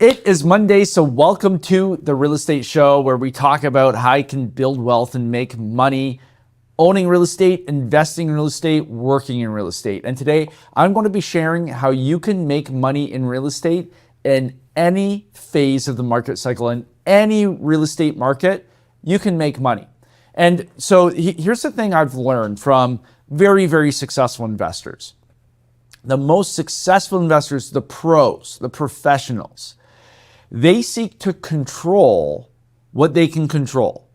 It is Monday, so welcome to the Real Estate Show, where we talk about how you can build wealth and make money owning real estate, investing in real estate, working in real estate. And today I'm going to be sharing how you can make money in real estate in any phase of the market cycle. In any real estate market, you can make money. And so here's the thing I've learned from very, very successful investors. The most successful investors, the pros, the professionals, they seek to control what they can control.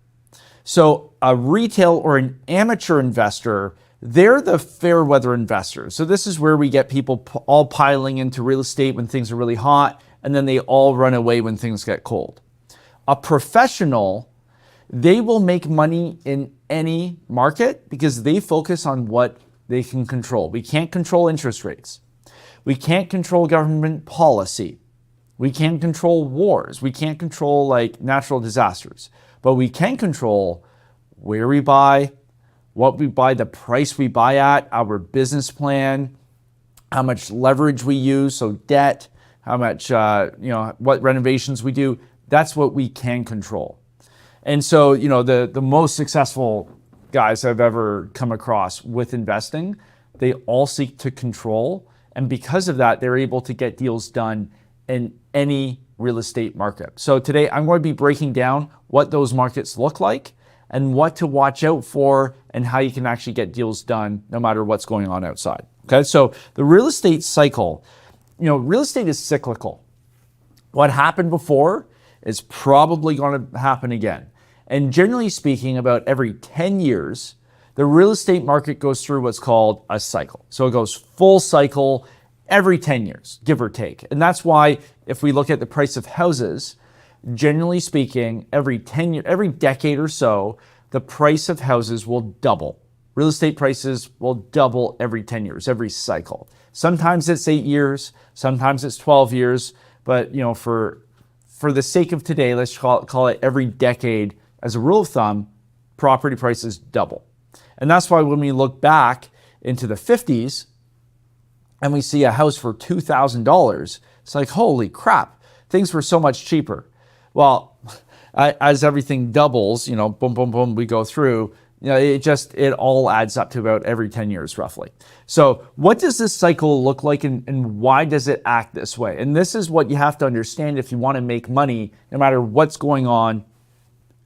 So a retail or an amateur investor, they're the fair weather investors. So this is where we get people all piling into real estate when things are really hot, and then they all run away when things get cold. A professional, they will make money in any market because they focus on what they can control. We can't control interest rates. We can't control government policy. We can't control wars. We can't control natural disasters, but we can control where we buy, what we buy, the price we buy at, our business plan, how much leverage we use, so debt, how much, what renovations we do. That's what we can control. And so, the most successful guys I've ever come across with investing, they all seek to control. And because of that, they're able to get deals done in any real estate market. So today I'm going to be breaking down what those markets look like and what to watch out for and how you can actually get deals done no matter what's going on outside. Okay, so the real estate cycle, real estate is cyclical. What happened before is probably going to happen again. And generally speaking, about every 10 years, the real estate market goes through what's called a cycle. So it goes full cycle every 10 years, give or take. And that's why if we look at the price of houses, generally speaking, every decade or so, the price of houses will double. Real estate prices will double every 10 years, every cycle. Sometimes it's 8 years, sometimes it's 12 years, but for the sake of today, let's call it every decade. As a rule of thumb, property prices double. And that's why when we look back into the 50s and we see a house for $2,000, it's like, holy crap, things were so much cheaper. Well, as everything doubles, boom, boom, boom, we go through, it all adds up to about every 10 years roughly. So what does this cycle look like and why does it act this way? And this is what you have to understand if you want to make money, no matter what's going on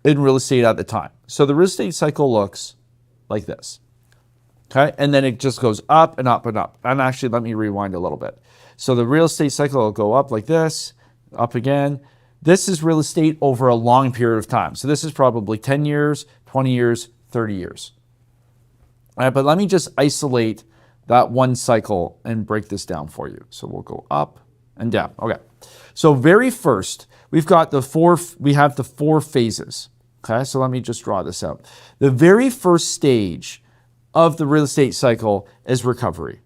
in real estate at the time. So the real estate cycle looks like this. Okay, and then it just goes up and up and up. And actually, let me rewind a little bit. So the real estate cycle will go up like this, up again. This is real estate over a long period of time. So this is probably 10 years, 20 years, 30 years. All right, but let me just isolate that one cycle and break this down for you. So we'll go up and down. Okay, so very first, we have the four phases. Okay, so let me just draw this out. The very first stage of the real estate cycle is recovery.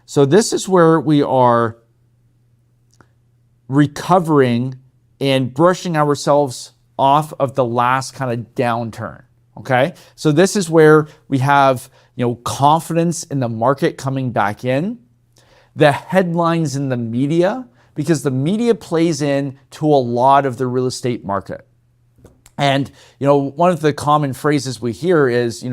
So this is where we are recovering and brushing ourselves off of the last kind of downturn. Okay, so this is where we have confidence in the market coming back in, the headlines in the media, because the media plays in to a lot of the real estate market. And, one of the common phrases we hear is, in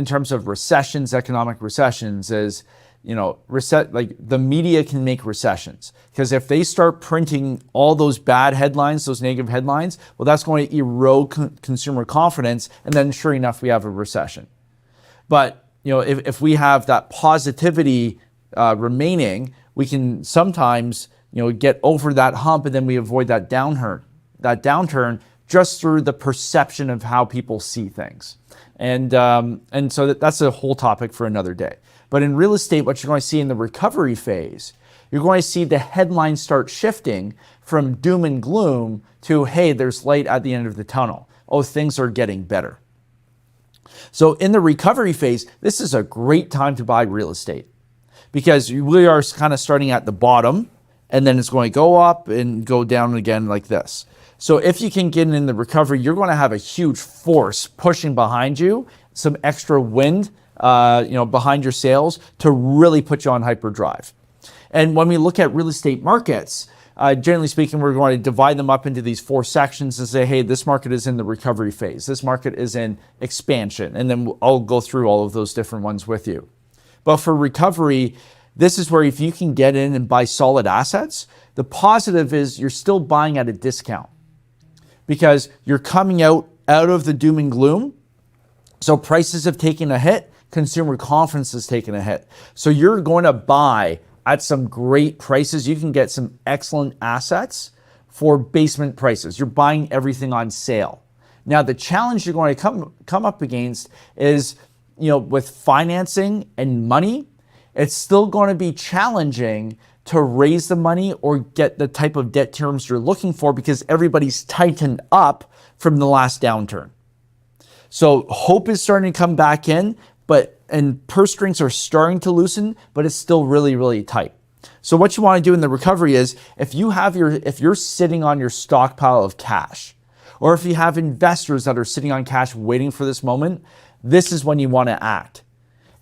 terms of recessions, economic recessions, is, the media can make recessions. Because if they start printing all those bad headlines, those negative headlines, well, that's going to erode consumer confidence. And then sure enough, we have a recession. But, if we have that positivity remaining, we can sometimes, get over that hump and then we avoid that downturn just through the perception of how people see things. And so that's a whole topic for another day. But in real estate, what you're going to see in the recovery phase, you're going to see the headlines start shifting from doom and gloom to, hey, there's light at the end of the tunnel. Oh, things are getting better. So in the recovery phase, this is a great time to buy real estate because we are kind of starting at the bottom and then it's going to go up and go down again like this. So if you can get in the recovery, you're going to have a huge force pushing behind you, some extra wind, behind your sails to really put you on hyperdrive. And when we look at real estate markets, generally speaking, we're going to divide them up into these 4 sections and say, hey, this market is in the recovery phase. This market is in expansion. And then I'll go through all of those different ones with you. But for recovery, this is where if you can get in and buy solid assets, the positive is you're still buying at a discount because you're coming out of the doom and gloom. So prices have taken a hit, consumer confidence has taken a hit. So you're going to buy at some great prices. You can get some excellent assets for basement prices. You're buying everything on sale. Now, the challenge you're going to come up against is, with financing and money, it's still going to be challenging to raise the money or get the type of debt terms you're looking for because everybody's tightened up from the last downturn. So hope is starting to come back in, and purse strings are starting to loosen, but it's still really, really tight. So what you want to do in the recovery is if you're sitting on your stockpile of cash, or if you have investors that are sitting on cash waiting for this moment, this is when you want to act.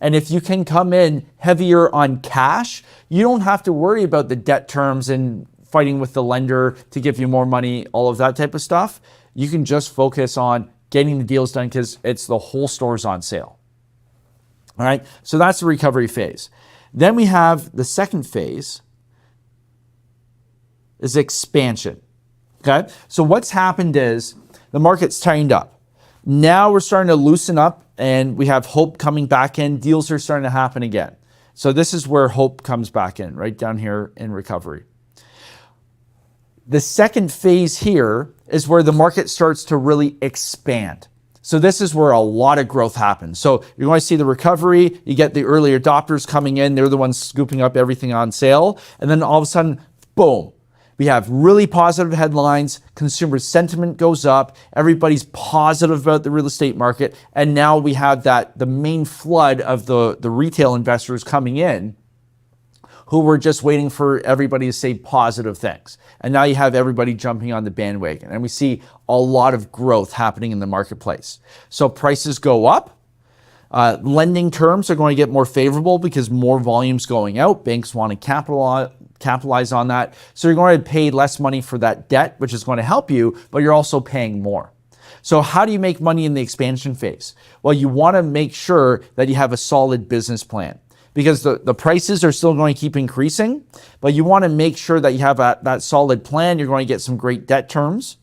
And if you can come in heavier on cash, you don't have to worry about the debt terms and fighting with the lender to give you more money, all of that type of stuff. You can just focus on getting the deals done because it's the whole store's on sale. All right, so that's the recovery phase. Then we have the second phase is expansion. Okay, so what's happened is the market's tightened up. Now we're starting to loosen up and we have hope coming back in. Deals are starting to happen again. So this is where hope comes back in, right down here in recovery. The second phase here is where the market starts to really expand. So this is where a lot of growth happens. So you're going to see the recovery, you get the early adopters coming in, they're the ones scooping up everything on sale, and then all of a sudden, boom, we have really positive headlines, consumer sentiment goes up, everybody's positive about the real estate market, and now we have the main flood of the retail investors coming in who were just waiting for everybody to say positive things. And now you have everybody jumping on the bandwagon. And we see a lot of growth happening in the marketplace. So prices go up. Lending terms are going to get more favorable because more volume's going out. Banks want to capitalize on that. So you're going to pay less money for that debt, which is going to help you, but you're also paying more. So how do you make money in the expansion phase? Well, you want to make sure that you have a solid business plan, because the prices are still going to keep increasing, but you want to make sure that you have that solid plan. You're going to get some great debt terms,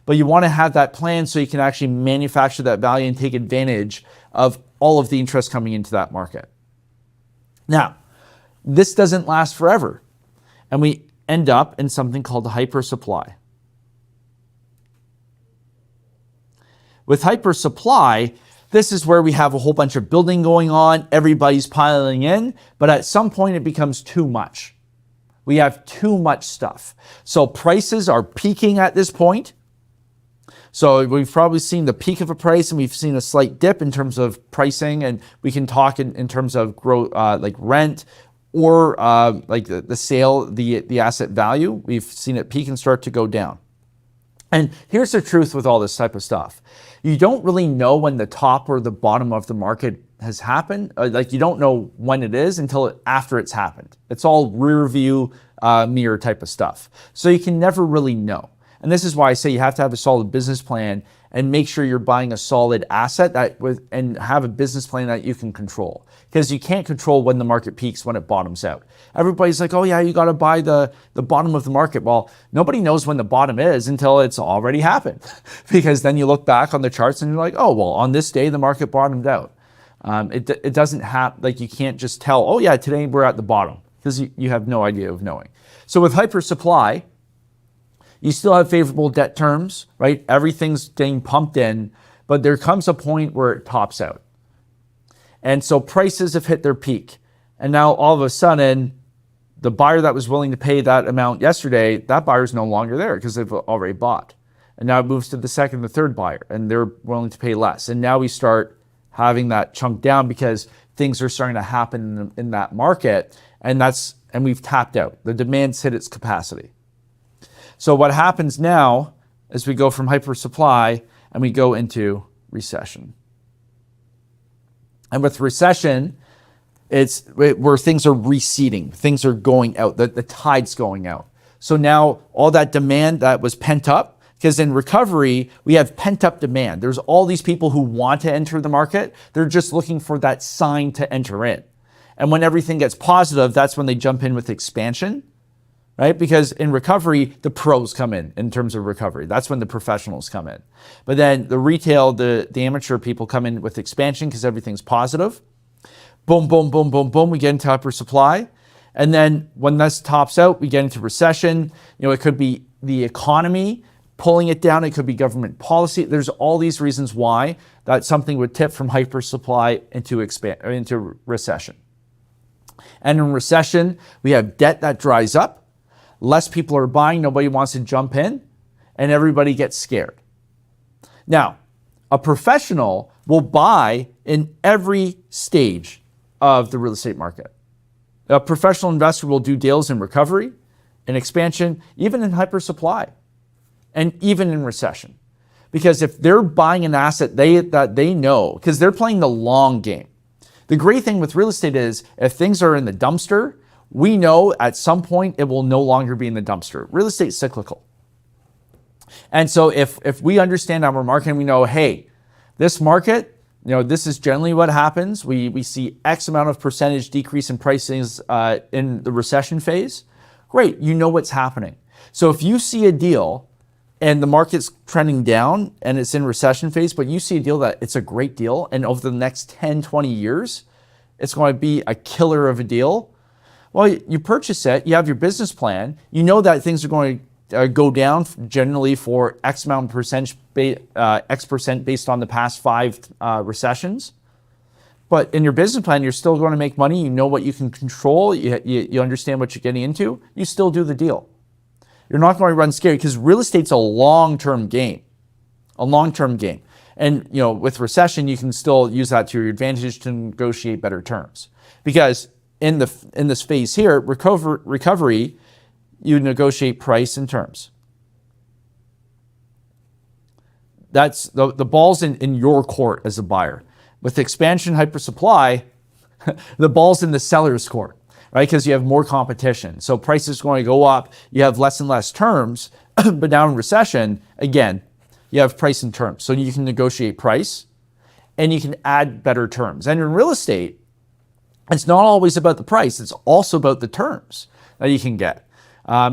but you want to have that plan so you can actually manufacture that value and take advantage of all of the interest coming into that market. Now, this doesn't last forever, and we end up in something called the hypersupply. With hypersupply, this is where we have a whole bunch of building going on, everybody's piling in, but at some point it becomes too much. We have too much stuff. So prices are peaking at this point. So we've probably seen the peak of a price and we've seen a slight dip in terms of pricing, and we can talk in terms of growth, like rent or like the sale, the asset value. We've seen it peak and start to go down. And here's the truth with all this type of stuff. You don't really know when the top or the bottom of the market has happened. Like you don't know when it is until after it's happened. It's all rear view mirror type of stuff. So you can never really know. And this is why I say you have to have a solid business plan and make sure you're buying a solid asset and have a business plan that you can control. Because you can't control when the market peaks, when it bottoms out. Everybody's like, oh yeah, you got to buy the bottom of the market. Well, nobody knows when the bottom is until it's already happened. Because then you look back on the charts and you're like, oh, well, on this day, the market bottomed out. It doesn't have, like you can't just tell, oh yeah, today we're at the bottom. Because you have no idea of knowing. So with hypersupply, you still have favorable debt terms, right? Everything's getting pumped in, but there comes a point where it tops out. And so prices have hit their peak. And now all of a sudden, the buyer that was willing to pay that amount yesterday, that buyer's no longer there because they've already bought. And now it moves to the second, the third buyer, and they're willing to pay less. And now we start having that chunk down because things are starting to happen in that market, and we've tapped out. The demand's hit its capacity. So what happens now is we go from hypersupply and we go into recession. And with recession, It's where things are receding, things are going out, the tide's going out. So now all that demand that was pent up, because in recovery, we have pent up demand. There's all these people who want to enter the market. They're just looking for that sign to enter in. And when everything gets positive, that's when they jump in with expansion, right? Because in recovery, the pros come in terms of recovery. That's when the professionals come in. But then the retail, the amateur people come in with expansion because everything's positive. Boom, boom, boom, boom, boom. We get into hyper supply. And then when this tops out, we get into recession. It could be the economy pulling it down. It could be government policy. There's all these reasons why that something would tip from hyper supply into recession. And in recession, we have debt that dries up. Less people are buying. Nobody wants to jump in. And everybody gets scared. Now, a professional will buy in every stage of the real estate market. A professional investor will do deals in recovery, in expansion, even in hyper supply, and even in recession. Because if they're buying an asset that they know, because they're playing the long game. The great thing with real estate is if things are in the dumpster, we know at some point it will no longer be in the dumpster. Real estate is cyclical. And so if we understand our market and we know, hey, this market, this is generally what happens. We see X amount of percentage decrease in pricings in the recession phase. Great, you know what's happening. So if you see a deal and the market's trending down and it's in recession phase, but you see a deal that it's a great deal and over the next 10, 20 years, it's going to be a killer of a deal. Well, you purchase it, you have your business plan, you know that things are going to go down generally for X amount of X percent based on the past 5 recessions. But in your business plan, you're still going to make money. You know what you can control. You understand what you're getting into. You still do the deal. You're not going to run scared because real estate's a long-term game, And with recession, you can still use that to your advantage to negotiate better terms. Because in this phase here, recovery, you negotiate price and terms. That's the ball's in your court as a buyer. With expansion hyper supply, the ball's in the seller's court, right? Because you have more competition. So prices are going to go up. You have less and less terms. But now in recession, again, you have price and terms. So you can negotiate price and you can add better terms. And in real estate, it's not always about the price. It's also about the terms that you can get.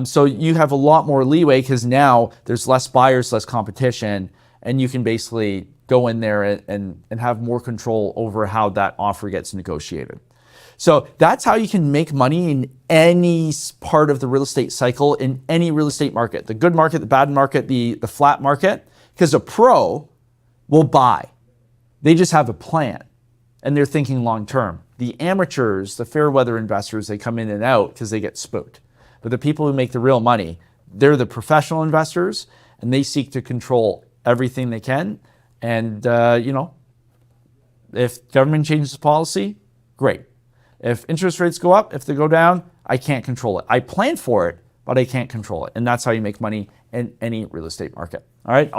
So you have a lot more leeway because now there's less buyers, less competition, and you can basically go in there and have more control over how that offer gets negotiated. So that's how you can make money in any part of the real estate cycle, in any real estate market, the good market, the bad market, the flat market, because a pro will buy. They just have a plan and they're thinking long term. The amateurs, the fair weather investors, they come in and out because they get spooked. But the people who make the real money, they're the professional investors and they seek to control everything they can. And, if government changes policy, great. If interest rates go up, if they go down, I can't control it. I plan for it, but I can't control it. And that's how you make money in any real estate market. All right.